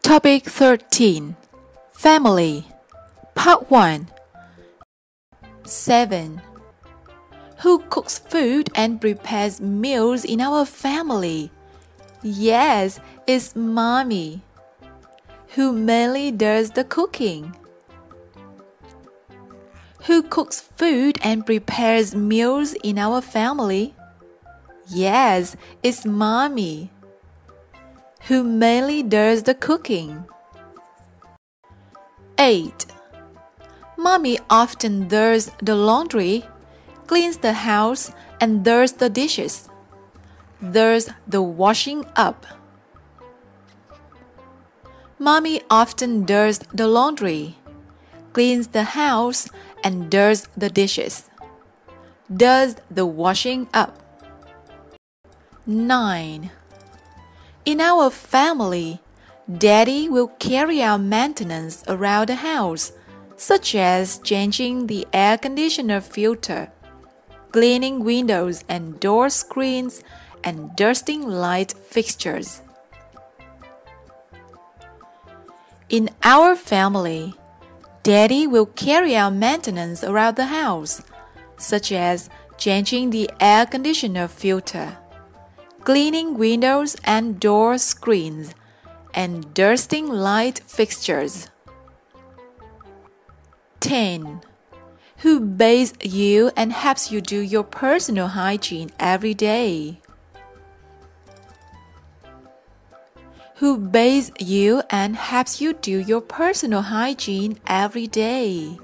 Topic 13. Family. Part 1. 7. Who cooks food and prepares meals in our family? Yes, it's Mommy. Who mainly does the cooking? Who cooks food and prepares meals in our family? Yes, it's Mommy. Who mainly does the cooking? 8. Mommy often does the laundry, cleans the house, and does the dishes. Does the washing up. Mommy often does the laundry, cleans the house, and does the dishes. Does the washing up. 9. In our family, Daddy will carry out maintenance around the house, such as changing the air conditioner filter, cleaning windows and door screens, and dusting light fixtures. In our family, Daddy will carry out maintenance around the house, such as changing the air conditioner filter, cleaning windows and door screens, and dusting light fixtures. 10. Who bathes you and helps you do your personal hygiene every day? Who bathes you and helps you do your personal hygiene every day?